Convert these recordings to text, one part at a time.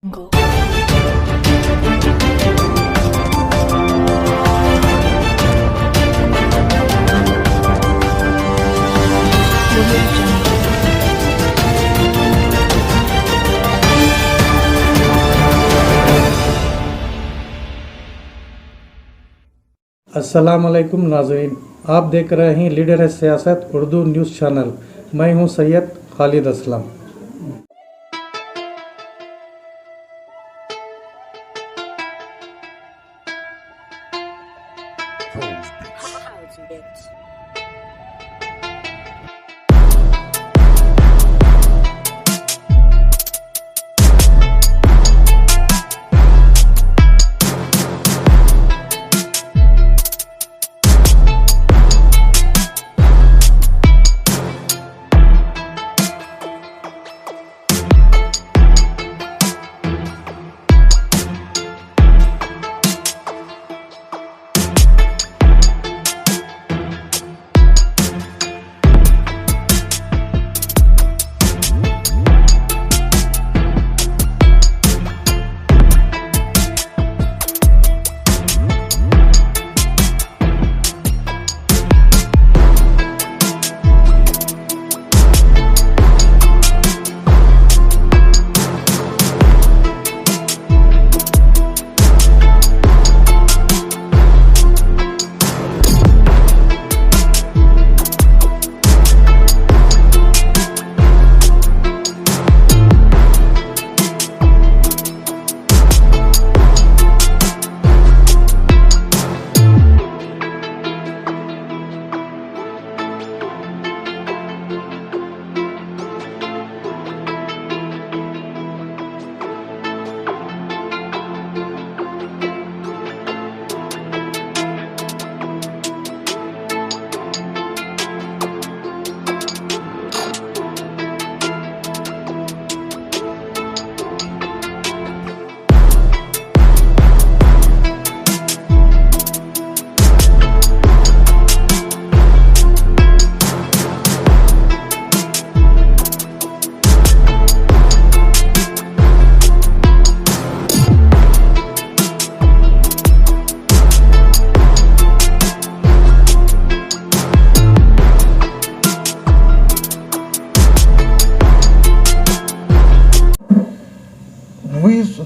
Go. अस्सलामुअलैकुम नाज़रीन, आप देख रहे हैं लीडर है सियासत उर्दू न्यूज़ चैनल। मैं हूं सैयद खालिद असलम।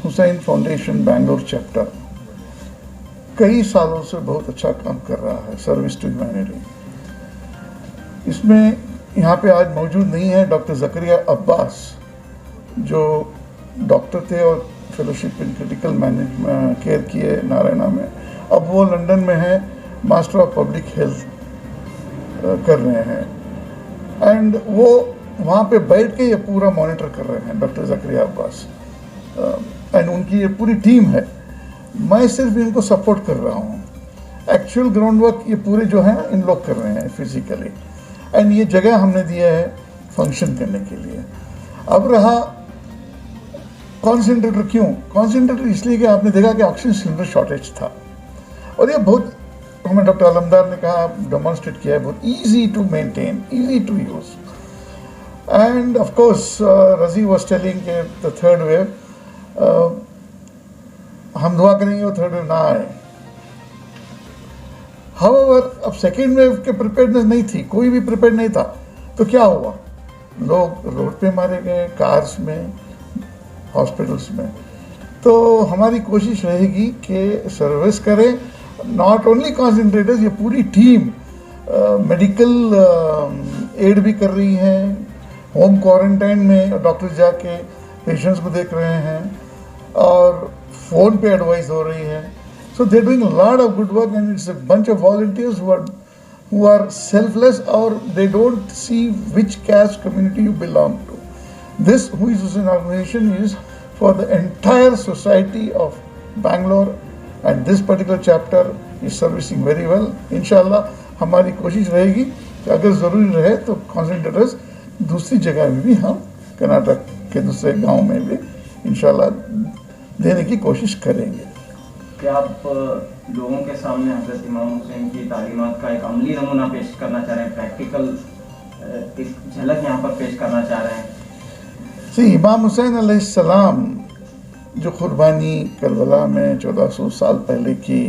हुसैन फाउंडेशन बैंगलोर चैप्टर कई सालों से बहुत अच्छा काम कर रहा है सर्विस टू ह्यूमैनिटी। इसमें यहाँ पे आज मौजूद नहीं है डॉक्टर ज़करिया अब्बास, जो डॉक्टर थे और fellowship in critical management care किए नारायणा में। अब वो लंदन में है, मास्टर ऑफ पब्लिक हेल्थ कर रहे हैं, एंड वो वहाँ पे बैठ के ये पूरा मॉनिटर कर रहे हैं डॉक्टर ज़करिया अब्बास, एंड उनकी ये पूरी टीम है। मैं सिर्फ इनको सपोर्ट कर रहा हूँ। एक्चुअल ग्राउंड वर्क ये पूरे जो है इन लोग कर रहे हैं फिजिकली, एंड ये जगह हमने दिया है फंक्शन करने के लिए। अब रहा कॉन्सेंट्रेटर, क्यों कॉन्सेंट्रेटर? इसलिए कि आपने देखा कि ऑक्सीजन सिलेंडर शॉर्टेज था, और ये बहुत हमें डॉक्टर अलमदार ने कहा, डेमोन्स्ट्रेट किया है, बहुत easy to maintain, easy to use. And of course Raji was telling के द थर्ड वेव, हम दुआ करेंगे वो थर्ड वेव ना आए। हाउएवर अब सेकेंड वेव के प्रिपेयर्डनेस नहीं थी, कोई भी प्रिपेयर नहीं था, तो क्या हुआ? लोग रोड पे मारे गए, कार्स में, हॉस्पिटल्स में। तो हमारी कोशिश रहेगी कि सर्विस करें, नॉट ओनली कॉन्सेंट्रेटर्स, ये पूरी टीम मेडिकल एड भी कर रही है, होम क्वारंटाइन में डॉक्टर जाके पेशेंट्स को देख रहे हैं, और फ़ोन पे एडवाइस हो रही है। So they doing lot of good work, and it's a bunch of volunteers who are selfless, or they don't see which caste community you belong to. This Who is Hussain organization is for the entire society of Bangalore, and this particular chapter is servicing very well. Inshallah हमारी कोशिश रहेगी कि अगर ज़रूरी रहे तो concentrators दूसरी जगह में भी हम कर्नाटक के दूसरे गांव में भी इंशाल्लाह देने की कोशिश करेंगे। क्या आप लोगों के सामने हज़रत इमाम हुसैन की तालीमात का एक अमली नमूना पेश करना चाह रहे हैं, प्रैक्टिकल एक झलक यहाँ पर पेश करना चाह रहे हैं? इमाम हुसैन अलैहिस्सलाम जो कुर्बानी करबला में 1400 साल पहले की,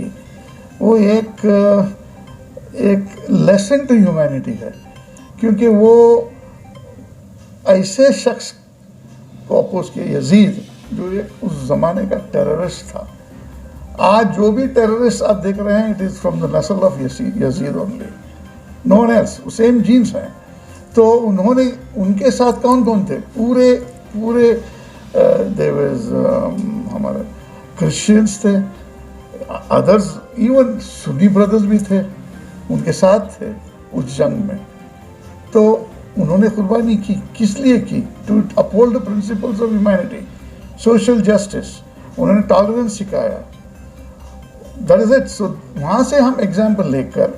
वो एक लेसन टू ह्यूमैनिटी है, क्योंकि वो ऐसे शख्स को अपोज किया, यजीद, जो एक उस ज़माने का टेररिस्ट था। आज जो भी टेररिस्ट आप देख रहे हैं, इट इज़ फ्रॉम द नस्ल of Yazid only, no one else, same genes हैं। तो उन्होंने, उनके साथ कौन कौन थे? पूरे हमारे क्रिश्चियंस थे, अदर्स, इवन सुन्नी ब्रदर्स भी थे, उनके साथ थे उस जंग में। तो उन्होंने कुर्बानी की, किस लिए की? To uphold the principles of humanity, social justice, उन्होंने टॉलरेंस सिखाया। That is it. सो वहाँ से हम एग्जाम्पल लेकर,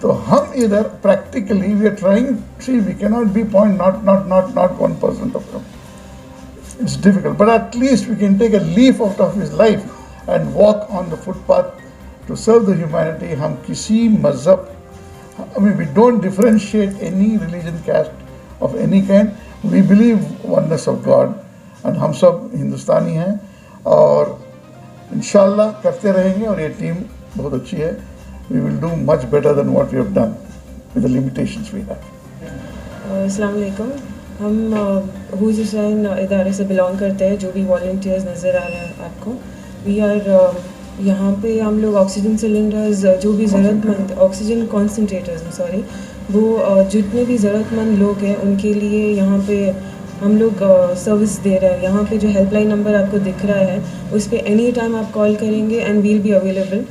तो हम इधर practically we are trying, see we can not be point not 1% of them. It's difficult, but at least we can take a leaf out of his life and walk on the footpath to serve the humanity. हम किसी मज़हब, I mean, we don't differentiate any religion, caste of any kind. We believe oneness of God, and हम सब हिंदुस्तानी हैं और इंशाल्लाह करते रहेंगे। और ये टीम बहुत अच्छी है। We will do much better than what we have done with the limitations we have. अस्सलाम वालेकुम। हम हूज़ हुसैन इदारे से बिलोंग करते हैं। जो भी वॉल्टियर्स नज़र आ रहे हैं आपको, वी आर यहाँ पे हम लोग ऑक्सीजन सिलेंडर्स, जो भी ज़रूरतमंद, ऑक्सीजन कॉन्सनट्रेटर्स, सॉरी, वो जितने भी ज़रूरतमंद लोग हैं उनके लिए यहाँ पे हम लोग सर्विस दे रहे हैं। यहाँ पे जो हेल्पलाइन नंबर आपको दिख रहा है, उस पर एनी टाइम आप कॉल करेंगे and we'll be available.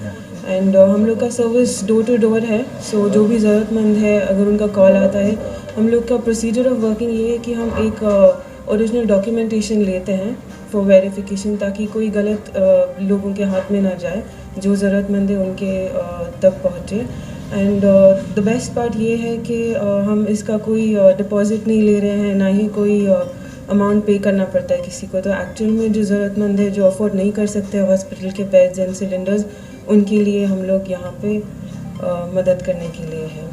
And हम लोग का सर्विस डोर टू डोर है। सो जो भी ज़रूरतमंद है, अगर उनका कॉल आता है, हम लोग का प्रोसीजर ऑफ वर्किंग ये है कि हम एक ओरिजिनल डॉक्यूमेंटेशन लेते हैं फॉर वेरिफिकेशन, ताकि कोई गलत लोगों के हाथ में ना जाए, जो ज़रूरतमंद है उनके तक पहुँचे। एंड द बेस्ट पार्ट ये है कि हम इसका कोई डिपॉजिट नहीं ले रहे हैं, ना ही कोई अमाउंट पे करना पड़ता है किसी को। तो एक्चुअल में जो ज़रूरतमंद है, जो अफोर्ड नहीं कर सकते हॉस्पिटल के बेड्स एंड सिलेंडर्स, उनके लिए हम लोग यहाँ पे मदद करने के लिए है।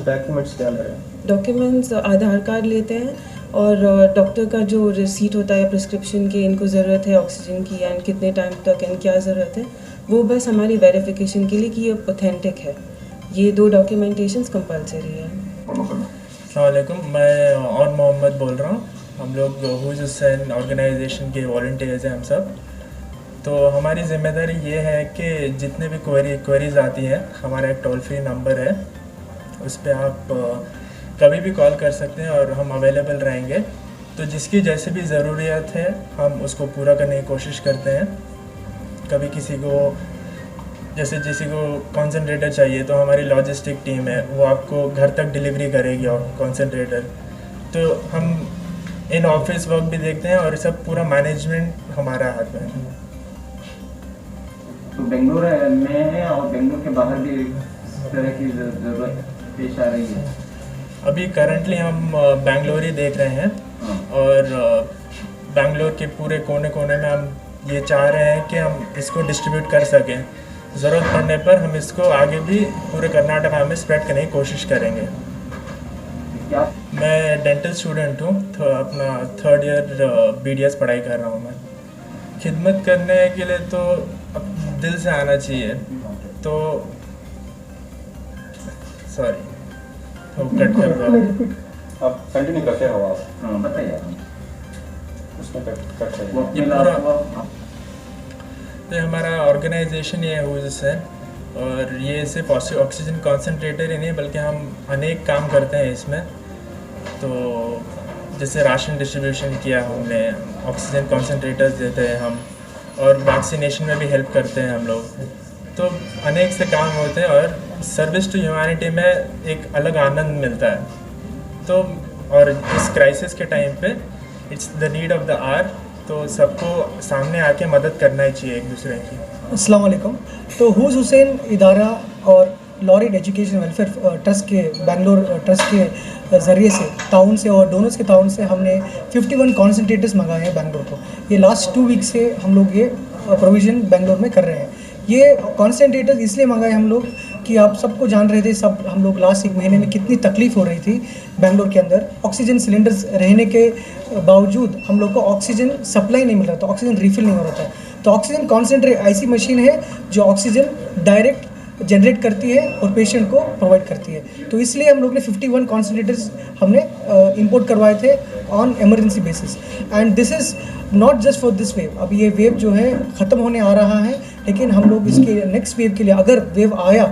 डॉक्यूमेंट्स क्या लगे? डॉक्यूमेंट्स आधार कार्ड लेते हैं और डॉक्टर का जो रिसीट होता है प्रिस्क्रिप्शन के, इनको ज़रूरत है ऑक्सीजन की एंड कितने टाइम तक एंड क्या ज़रूरत है, वो बस हमारी वेरिफिकेशन के लिए कि ये ऑथेंटिक है। ये 2 डॉक्यूमेंटेशंस कंपलसरी है। अस्सलाम वालेकुम, मैं और मोहम्मद बोल रहा हूँ। हम लोग हूज़ हुसैन ऑर्गेनाइजेशन के वॉल्टियर्स हैं हम सब। तो हमारी ज़िम्मेदारी ये है कि जितने भी क्वेरीज़ आती हैं, हमारा एक टोल फ्री नंबर है, उस पर आप कभी भी कॉल कर सकते हैं और हम अवेलेबल रहेंगे। तो जिसकी जैसे भी ज़रूरियत है, हम उसको पूरा करने की कोशिश करते हैं। कभी किसी को, जैसे किसी को कॉन्सेंट्रेटर चाहिए, तो हमारी लॉजिस्टिक टीम है, वो आपको घर तक डिलीवरी करेगी और कॉन्सेंट्रेटर। तो हम इन ऑफिस वर्क भी देखते हैं और सब पूरा मैनेजमेंट हमारा हाथ में है। तो बेंगलुरु में है और बेंगलुरु के बाहर भी इस तरह की ज़रूरत पेश आ रही है? अभी करंटली हम बेंगलोर ही देख रहे हैं और बेंगलोर के पूरे कोने कोने में हम ये चाह रहे हैं कि हम इसको डिस्ट्रीब्यूट कर सकें। ज़रूरत पड़ने पर हम इसको आगे भी पूरे कर्नाटका में स्प्रेड करने की कोशिश करेंगे। क्या? मैं डेंटल स्टूडेंट हूँ, तो अपना 3rd ईयर BDS पढ़ाई कर रहा हूँ मैं। खिदमत करने के लिए तो दिल से आना चाहिए। तो सॉरी, तो कट कर दो। आप कंटिन्यू करते हो आप? हाँ बताइए। उसमें कट वो चाहिए। ये पूरा तो हमारा ऑर्गेनाइजेशन ये है हुसैन, और ये सिर्फ ऑक्सीजन कॉन्सेंट्रेटर ही नहीं बल्कि हम अनेक काम करते हैं इसमें। तो जैसे राशन डिस्ट्रीब्यूशन किया हमने, ऑक्सीजन कॉन्सेंट्रेटर्स देते हैं हम, और वैक्सीनेशन में भी हेल्प करते हैं हम लोग। तो अनेक से काम होते हैं और सर्विस टू ह्यूमैनिटी में एक अलग आनंद मिलता है। तो और इस क्राइसिस के टाइम पे it's the need of the hour, तो सबको सामने आके मदद करना ही चाहिए एक दूसरे की। अस्सलाम वालेकुम। तो हूज़ हुसैन इदारा और लॉरिड एजुकेशन वेलफेयर ट्रस्ट के, बेंगलोर ट्रस्ट के ज़रिए से, ताउन से और डोनर्स के ताउन से हमने 51 कॉन्सेंट्रेटर्स मंगाए हैं बेंगलोर को। ये लास्ट 2 वीक से हम लोग ये प्रोविज़न बेंगलोर में कर रहे हैं। ये कॉन्सेंट्रेटर्स इसलिए मंगाए हम लोग कि आप सबको जान रहे थे, सब हम लोग लास्ट 1 महीने में कितनी तकलीफ़ हो रही थी बेंगलोर के अंदर। ऑक्सीजन सिलेंडर्स रहने के बावजूद हम लोग को ऑक्सीजन सप्लाई नहीं मिल रहा था, ऑक्सीजन रिफिल नहीं हो रहा था। तो ऑक्सीजन कॉन्सेंट्रेट ऐसी मशीन है जो ऑक्सीजन डायरेक्ट जनरेट करती है और पेशेंट को प्रोवाइड करती है। तो इसलिए हम लोग ने 51 कॉन्सेंट्रेटर्स हमने इंपोर्ट करवाए थे on emergency basis. And this is not just for this wave. अब ये वेव जो है ख़त्म होने आ रहा है, लेकिन हम लोग इसके नेक्स्ट वेव के लिए, अगर वेव आया,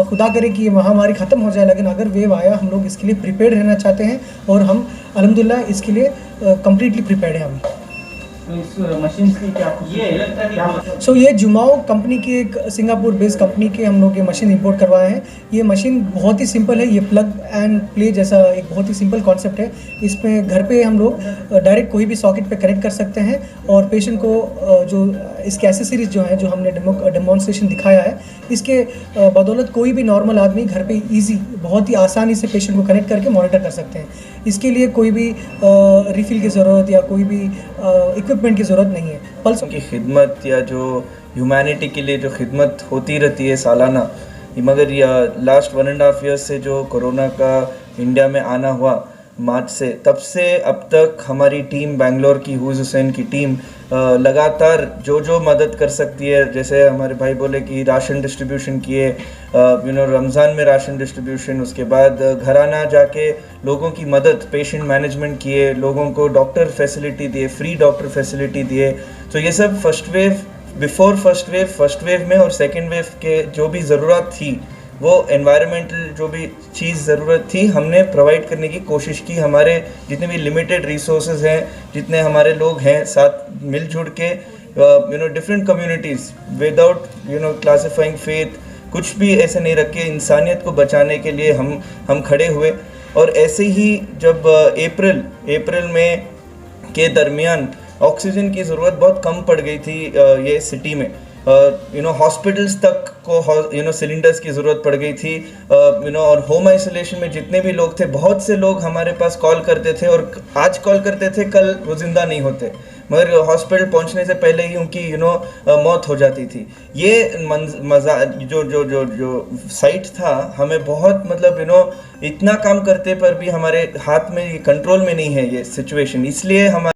खुदा करे कि ये महामारी ख़त्म हो जाए, लेकिन अगर वेव आया हम लोग इसके लिए प्रिपेयर्ड रहना चाहते हैं और हम अल्हम्दुलिल्लाह इसके लिए कम्प्लीटली प्रिपेयर्ड हैं हम। तो इस मशीन की क्या सो ये जुमाओ कंपनी की, एक सिंगापुर बेस्ड कंपनी के हम लोग ये मशीन इंपोर्ट करवाए हैं। ये मशीन बहुत ही सिंपल है, ये प्लग एंड प्ले जैसा एक बहुत ही सिंपल कॉन्सेप्ट है। इसमें घर पे हम लोग डायरेक्ट कोई भी सॉकेट पे कनेक्ट कर सकते हैं और पेशेंट को जो इसके एसेसरीज जो हैं, जो हमने डेमोन्स्ट्रेशन दिखाया है, इसके बदौलत कोई भी नॉर्मल आदमी घर पे ईजी, बहुत ही आसानी से पेशेंट को कनेक्ट करके मॉनिटर कर सकते हैं। इसके लिए कोई भी रिफ़िल की ज़रूरत या कोई भी इक्विपमेंट की ज़रूरत नहीं है। पल्स की खिदमत या जो ह्यूमैनिटी के लिए जो खिदमत होती रहती है सालाना, मगर यह लास्ट 1.5 ईयर्स से जो कोरोना का इंडिया में आना हुआ मार्च से, तब से अब तक हमारी टीम, बेंगलोर की हूज़ हुसैन की टीम लगातार जो मदद कर सकती है, जैसे हमारे भाई बोले कि राशन डिस्ट्रीब्यूशन किए, रमज़ान में राशन डिस्ट्रीब्यूशन, उसके बाद घराना जाके लोगों की मदद, पेशेंट मैनेजमेंट किए, लोगों को डॉक्टर फैसिलिटी दिए, फ्री डॉक्टर फैसिलिटी दिए। तो ये सब फर्स्ट वेव में और सेकेंड वेव के जो भी ज़रूरत थी, वो एनवायरमेंटल जो भी चीज़ ज़रूरत थी, हमने प्रोवाइड करने की कोशिश की। हमारे जितने भी लिमिटेड रिसोर्सेज हैं, जितने हमारे लोग हैं, साथ मिलजुल के different communities, without classifying faith, कुछ भी ऐसे नहीं रखे, इंसानियत को बचाने के लिए हम खड़े हुए। और ऐसे ही जब अप्रैल में के दरमियान ऑक्सीजन की ज़रूरत बहुत कम पड़ गई थी ये सिटी में, हॉस्पिटल्स तक को सिलेंडर्स की ज़रूरत पड़ गई थी, और होम आइसोलेशन में जितने भी लोग थे, बहुत से लोग हमारे पास कॉल करते थे और आज कॉल करते थे, कल वो जिंदा नहीं होते, मगर हॉस्पिटल पहुंचने से पहले ही उनकी मौत हो जाती थी। ये मज़ा जो साइट था, हमें बहुत मतलब इतना काम करते पर भी हमारे हाथ में, कंट्रोल में नहीं है ये सिचुएशन, इसलिए हमारे